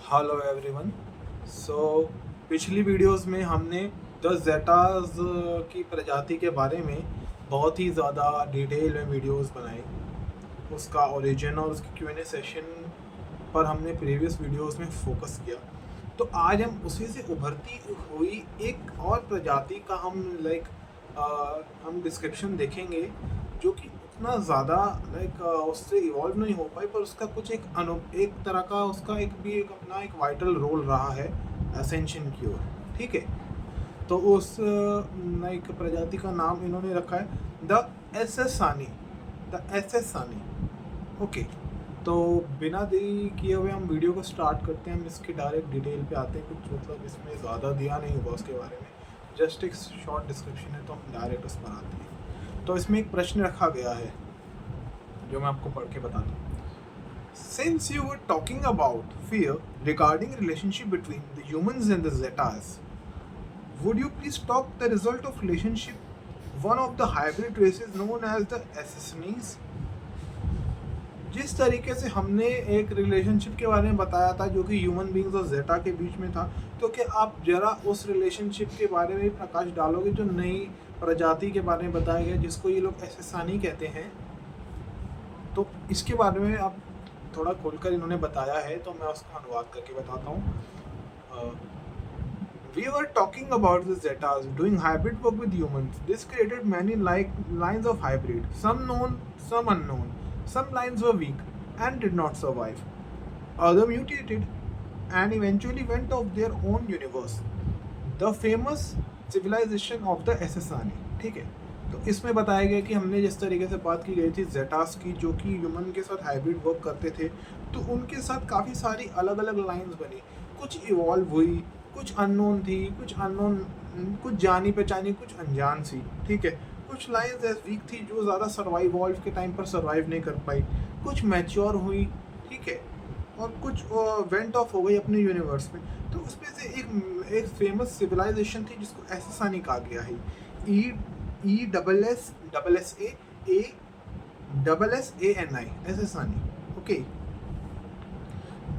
Hello everyone. सो पिछली videos में हमने द जेटाज की प्रजाति के बारे में बहुत ही ज़्यादा डिटेल में वीडियोस बनाई। उसका ओरिजिन और उसकी क्यूएनए सेशन पर हमने प्रीवियस वीडियोस में फोकस किया। तो आज हम उसी से उभरती हुई एक और प्रजाति का हम डिस्क्रिप्शन देखेंगे, जो कि उतना ज़्यादा उससे इवॉल्व नहीं हो पाई, पर उसका कुछ एक तरह का उसका एक अपना एक वाइटल रोल रहा है असेंशन की ओर। ठीक है, तो उस प्रजाति का नाम इन्होंने रखा है द एसेसानी। द एसेसानी। ओके, तो बिना देरी किए हुए हम वीडियो को स्टार्ट करते हैं। हम इसकी डायरेक्ट डिटेल पे आते हैं। कुछ इसमें ज़्यादा दिया नहीं होगा उसके बारे में, जस्ट एक शॉर्ट डिस्क्रिप्शन है, तो हम डायरेक्ट उस पर आते हैं। तो इसमें एक प्रश्न रखा गया है जो मैं आपको पढ़ के बताता हूँ। Since you were talking about fear regarding relationship between the humans and the Zetas, would you please talk the result of relationship one of the hybrid races known as the Assassins? जिस तरीके से हमने एक relationship के बारे में बताया था जो कि ह्यूमन बींग्स और जेटा के बीच में था, तो क्या आप जरा उस रिलेशनशिप के बारे में प्रकाश डालोगे जो नई प्रजाति के बारे में बताया गया, जिसको ये लोग एसेसानी कहते हैं? तो इसके बारे में आप थोड़ा खोलकर इन्होंने बताया है, तो मैं उसका अनुवाद करके बताता हूँ। We were talking about the Zetas doing hybrid work with humans. This created many lines of hybrid, some known, some unknown. Some lines were weak and did not survive. Others mutated and eventually went off their own universe. The famous civilization of the Assassini. ठीक है, तो इसमें बताया गया कि हमने जिस तरीके से बात की गई थी जेटास की, जो कि ह्यूमन के साथ हाइब्रिड वर्क करते थे, तो उनके साथ काफ़ी सारी अलग अलग लाइंस बनी। कुछ इवॉल्व हुई, कुछ अननोन थी, कुछ जानी पहचानी, कुछ अनजान सी। ठीक है, कुछ लाइंस ऐसी वीक थी जो ज़्यादा सर्वाइवॉल्व के टाइम पर सर्वाइव नहीं कर पाई, कुछ मैच्योर हुई। ठीक है, और कुछ वेंट ऑफ हो गई अपने यूनिवर्स में। तो उसमें से एक फेमस सिविलाइजेशन थी जिसको एसेसानी कहा गया है। ESSASSANI, Essassani. Okay,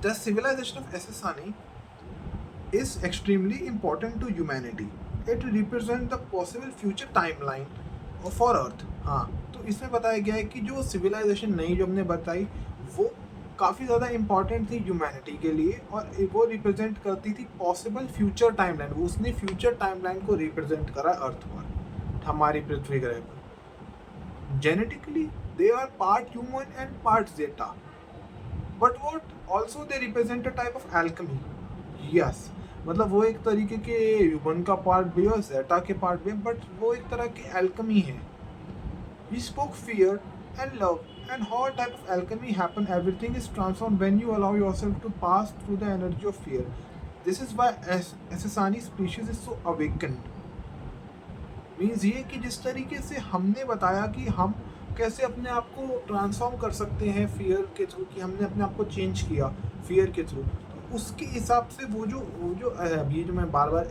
the civilization of Essassani is extremely important to humanity. It represents the possible future timeline for Earth. हाँ, तो इसमें बताया गया है कि जो सिविलाइजेशन नई जो हमने बताई, वो काफ़ी ज़्यादा इम्पॉर्टेंट थी ह्यूमैनिटी के लिए, और वो रिप्रेजेंट करती थी पॉसिबल फ्यूचर टाइमलाइन। वो उसने फ्यूचर टाइमलाइन को रिप्रेजेंट करा अर्थ पर, हमारी पृथ्वी ग्रह पर। Genetically they are part human and part zeta, but what also they represent a type of alchemy. Yes, मतलब वो एक तरीके के ह्यूमन का पार्ट भी है और जेटा के पार्ट भी है, बट वो एक तरह की एल्केमी है। We spoke fear and love and how a type of alchemy happen. Everything is transformed when you allow yourself to pass through the energy of fear. This is why Assassini species is so awakened. Means ये कि जिस तरीके से हमने बताया कि हम कैसे अपने आप को ट्रांसफॉर्म कर सकते हैं फियर के थ्रू, कि हमने अपने आप को चेंज किया फियर के थ्रू, तो उसके हिसाब से वो जो अभी जो मैं बार बार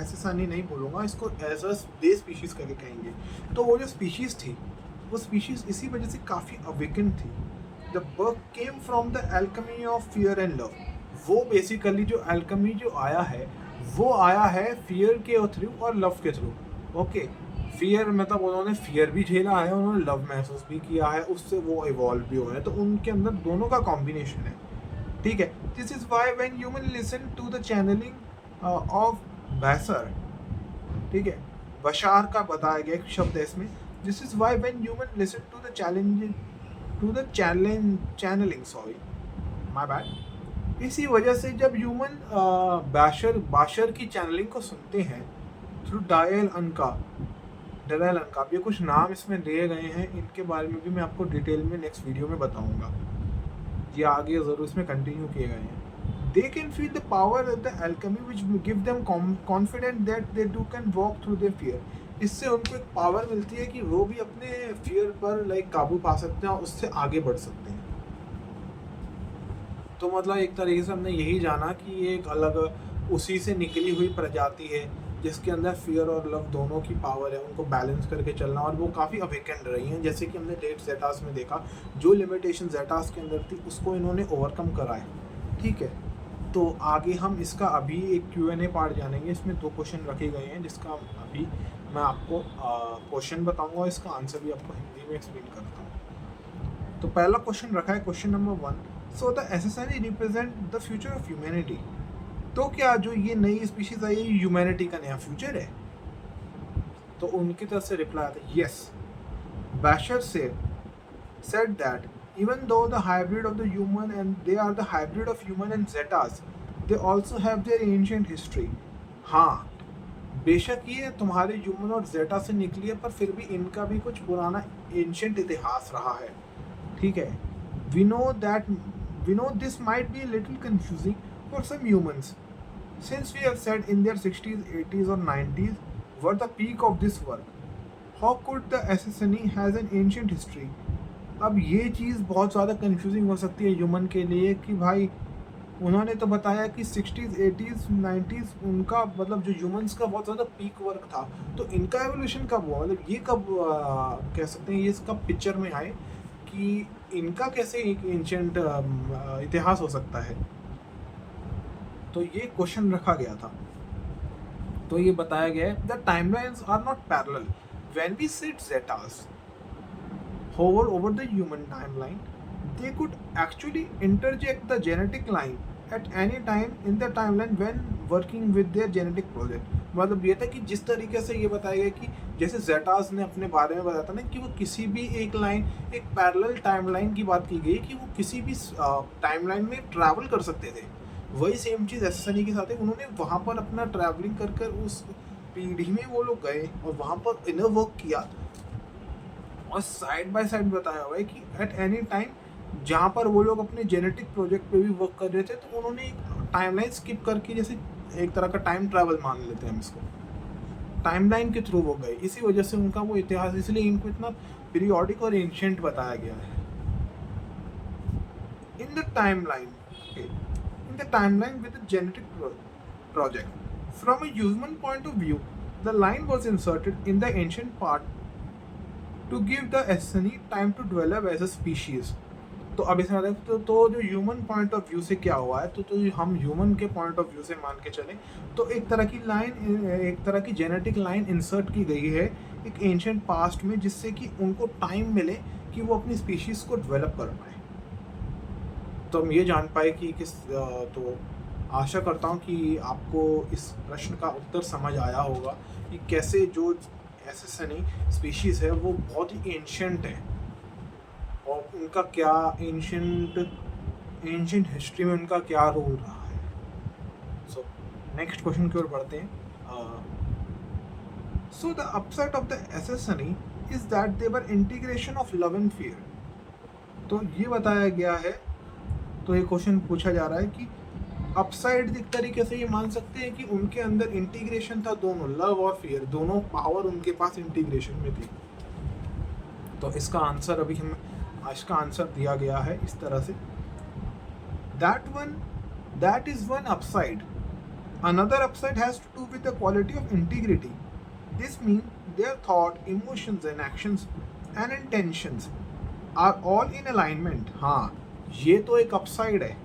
एसेसानी नहीं बोलूँगा, इसको एज अ दे स्पीशीज़ करके कहेंगे। तो वो जो स्पीशीज़ थी, वो स्पीशीज़ इसी वजह से काफ़ी अवेकन थी। The work came from the alchemy of fear and love. वो बेसिकली जो एल्केमी जो आया है, वो आया है फियर के थ्रू और लव के थ्रू। ओके, फियर मतलब उन्होंने फियर भी झेला है, उन्होंने लव महसूस भी किया है, उससे वो इवॉल्व भी हुए हैं, तो उनके अंदर दोनों का कॉम्बिनेशन है। ठीक है, this is why when human listen to the channelling of Bashar. ठीक है, बशार का बताया गया एक शब्द है इसमें। This is why when human listen to the channeling, sorry my bad. इसी वजह से जब ह्यूमन बाशर की चैनलिंग को सुनते हैं थ्रू डायल अनका, ये कुछ नाम इसमें दिए गए हैं, इनके बारे में भी मैं आपको डिटेल में नेक्स्ट वीडियो में बताऊंगा। ये आगे ज़रूर इसमें कंटिन्यू किए गए हैं। They can feel the power of the alchemy which give them confident that they do can walk through their fear. इससे उनको एक पावर मिलती है कि वो भी अपने फियर पर काबू पा सकते हैं और उससे आगे बढ़ सकते हैं। तो मतलब एक तरीके से हमने यही जाना कि ये एक अलग उसी से निकली हुई प्रजाति है, जिसके अंदर फियर और लव दोनों की पावर है, उनको बैलेंस करके चलना, और वो काफ़ी अवेकेंड रही हैं। जैसे कि हमने डेट जेटास में देखा, जो लिमिटेशन जेटास के अंदर थी उसको इन्होंने ओवरकम करा है। ठीक है, तो आगे हम इसका अभी एक Q&A पार्ट जानेंगे, इसमें 2 क्वेश्चन रखे गए हैं जिसका अभी मैं आपको क्वेश्चन बताऊंगा, इसका आंसर भी आपको हिंदी में एक्सप्लेन करता हूँ। तो पहला क्वेश्चन रखा है, question number 1, so the accessory represent the future of humanity. तो क्या जो ये नई स्पीशीज आई है ह्यूमैनिटी का नया फ्यूचर है? तो उनकी तरफ से रिप्लाई आता है yes. बैशर said that even though the hybrid of the human and they are the hybrid of human and zetas, they also have their ancient history. हाँ, बेशक ये तुम्हारे ह्यूमन और जेटा से निकली है, पर फिर भी इनका भी कुछ पुराना एंशियंट इतिहास रहा है। ठीक है, we know this might be a little confusing for some humans, since we have said in their 60s, 80s or 90s were the peak of this work. How could the SSNE has an ancient history? अब ये चीज़ बहुत ज़्यादा confusing हो सकती है human के लिए कि भाई उन्होंने तो बताया कि 60s, 80s, 90s उनका मतलब जो ह्यूमंस का बहुत ज़्यादा पीक वर्क था, तो इनका एवोल्यूशन कब हुआ, मतलब ये कब कह सकते हैं ये कब पिक्चर में आए कि इनका कैसे एक एंशिएंट इतिहास हो सकता है। तो ये क्वेश्चन रखा गया था। तो ये बताया गया है the timelines are not parallel when we sit zetas hover over the human timeline, they could actually interject the genetic line at any time in the timeline when working with their genetic project। मतलब ये था कि जिस तरीके से ये बताया गया कि जैसे जेटास ने अपने बारे में बताया था ना कि वो किसी भी एक लाइन, एक पैरेलल टाइमलाइन की बात की गई कि वो किसी भी टाइमलाइन में ट्रैवल कर सकते थे, वही सेम चीज़ एसेसनी के साथ है। उन्होंने वहाँ पर अपना ट्रैवलिंग कर कर उस पीढ़ी में वो लोग गए और वहाँ पर इनर वर्क किया और साइड बाय साइड बताया हुआ है कि एट एनी टाइम जहाँ पर वो लोग अपने जेनेटिक प्रोजेक्ट पे भी वर्क कर रहे थे, तो उन्होंने एक टाइमलाइन स्किप करके, जैसे एक तरह का टाइम ट्रैवल मान लेते हैं हम इसको, टाइमलाइन के थ्रू वो गए। इसी वजह से उनका वो इतिहास, इसलिए इनको इतना पीरियोडिक और एंशिएंट बताया गया है। In the timeline with the genetic project from a human point of view, the line was inserted in the ancient part to give the SSNE time to develop as a species। तो अब इसमें आता है तो जो human point of view से क्या हुआ है, तो हम ह्यूमन के पॉइंट ऑफ व्यू से मान के चलें तो एक तरह की लाइन, एक तरह की जेनेटिक लाइन इंसर्ट की गई है एक एंशिएंट पास्ट में, जिससे कि उनको टाइम मिले कि वो अपनी स्पीशीज़ को डेवलप कर पाए। तो हम ये जान पाए कि किस तो आशा करता हूँ कि आपको इस प्रश्न का उत्तर समझ आया होगा कि कैसे जो एसेसनी स्पीशीज़ है वो बहुत ही एंशिएंट है और उनका क्या एंशिएंट हिस्ट्री में उनका क्या रोल रहा है। सो नेक्स्ट क्वेश्चन की ओर बढ़ते हैं। So the upside of the Essassani is that they were integration of love and fear. तो ये बताया गया है, तो ये क्वेश्चन पूछा जा रहा है कि अपसाइड एक तरीके से ये मान सकते हैं कि उनके अंदर इंटीग्रेशन था, दोनों लव और फियर, दोनों पावर उनके पास इंटीग्रेशन में थी। तो इसका आंसर अभी इसका आंसर दिया गया है इस तरह से, that is one upside, another upside has to do with the quality of integrity. This mean their thought, emotions and actions and intentions are all in alignment. हाँ, ये तो एक अपसाइड है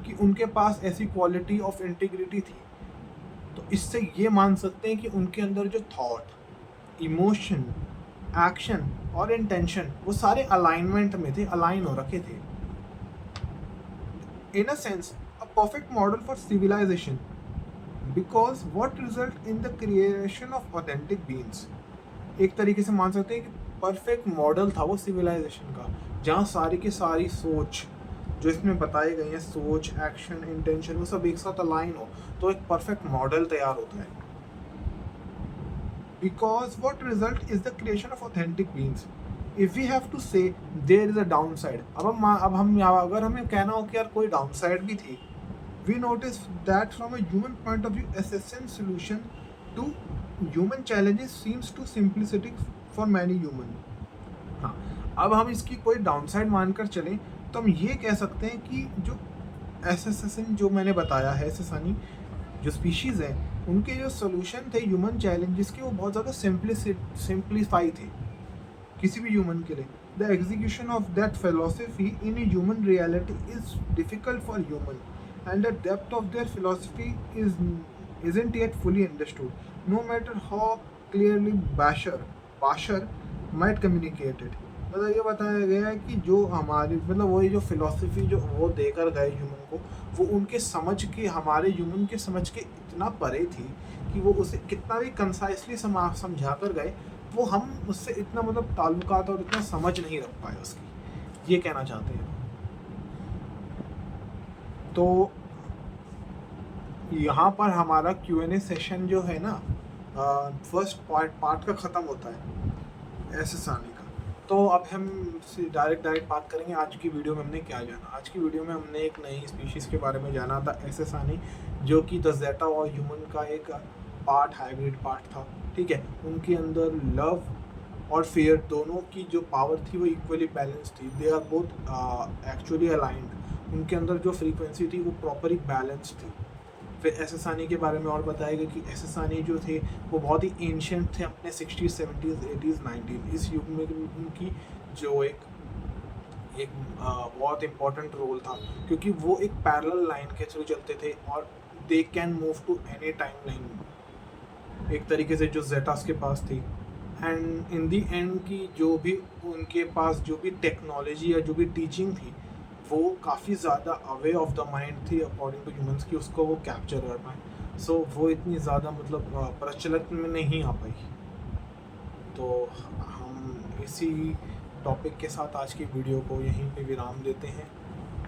कि उनके पास ऐसी क्वालिटी ऑफ इंटीग्रिटी थी। तो इससे ये मान सकते हैं कि उनके अंदर जो थॉट, इमोशन, एक्शन और इंटेंशन वो सारे अलाइनमेंट में थे, अलाइन हो रखे थे। In a sense a perfect model for civilization, because what result in the creation of authentic beings. एक तरीके से मान सकते हैं कि परफेक्ट मॉडल था वो सिविलाइजेशन का, जहाँ सारी की सारी सोच जो इसमें बताई गई है, सोच, एक्शन, इंटेंशन, वो सब एक साथ अलाइन हो तो एक परफेक्ट मॉडल तैयार होता है। Because what result is the creation of authentic beings. If we have to say there is a downside, अब हम अगर हमें कहना हो कि यार कोई डाउन साइड भी थी, we notice that from a human point of view essential solution to human challenges seems to simplistic for many human. हाँ, अब हम इसकी कोई डाउन साइड मानकर चलें तो हम ये कह सकते हैं कि जो एसेसन जो मैंने बताया है, एसेसनी जो स्पीशीज़ हैं उनके जो सोल्यूशन थे ह्यूमन चैलेंजेस के, वो बहुत ज़्यादा सिंप्लीफाई थे किसी भी ह्यूमन के लिए। The execution of that philosophy in human reality is difficult for human and the depth of their philosophy isn't yet fully understood, no matter how clearly Bashar might communicate it. मतलब ये बताया गया है कि जो हमारी मतलब वही जो फिलॉसफी जो वो देकर गए ह्यूमन को, वो उनके समझ के हमारे ह्यूमन के समझ के इतना परे थी कि वो उसे कितना भी कंसाइसली समझा कर गए, वो हम उससे इतना मतलब ताल्लुकात और इतना समझ नहीं रख पाए उसकी, ये कहना चाहते हैं। तो यहाँ पर हमारा Q&A सेशन जो है ना, फर्स्ट पार्ट का ख़त्म होता है एसएसआनी का। तो अब हम डायरेक्ट बात करेंगे आज की वीडियो में हमने क्या जाना। आज की वीडियो में हमने एक नई स्पीशीज़ के बारे में जाना था, एसएसआनी, जो कि द ज़ेटा और ह्यूमन का एक हाइब्रिड पार्ट था। ठीक है, उनके अंदर लव और फेयर दोनों की जो पावर थी वो इक्वली बैलेंस थी। They are both actually aligned. उनके अंदर जो फ्रीक्वेंसी थी वो प्रॉपरली बैलेंस थी। फिर एसएसआनी के बारे में और बताया गया कि एसएसआनी जो थे वो बहुत ही एंशियंट थे, अपने 60s 70s 80s 90s इस युग में उनकी जो एक बहुत इम्पोर्टेंट रोल था, क्योंकि वो एक पैरेलल लाइन के थ्रू चलते थे और they can move to any timeline, एक तरीके से जो जेटास के पास थी। एंड इन दी एंड की जो भी उनके पास जो भी टेक्नोलॉजी या जो भी टीचिंग थी वो काफ़ी ज़्यादा अवे ऑफ द माइंड थी अकॉर्डिंग टू ह्यूमंस की, उसको वो कैप्चर कर पाए। सो वो इतनी ज़्यादा मतलब प्रचलित में नहीं आ पाई। तो हम इसी टॉपिक के साथ आज की वीडियो को यहीं पे विराम देते हैं।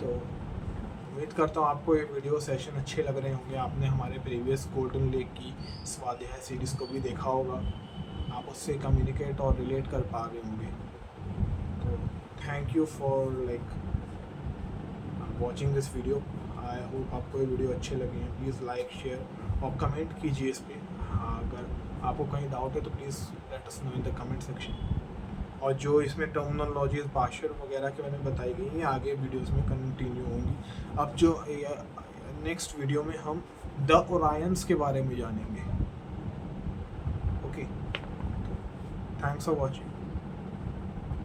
तो उम्मीद करता हूँ आपको ये वीडियो सेशन अच्छे लग रहे होंगे। आपने हमारे प्रीवियस गोल्डन लेक की स्वाध्याय सीरीज़ को भी देखा होगा, आप उससे कम्युनिकेट और रिलेट कर पा रहे होंगे। तो thank you for watching this video. I hope आपको ये वीडियो अच्छे लगे हैं। प्लीज़ लाइक शेयर और कमेंट कीजिए इस पर। अगर आपको कहीं डाउट है तो please let us know in the comment section. और जो इसमें टर्मिनोलॉजीज बाशर वगैरह के बारे में बताई गई हैं आगे वीडियोस में कंटिन्यू होंगी। अब जो नेक्स्ट वीडियो में हम द ओरायंस के बारे में जानेंगे। Okay, thanks for watching.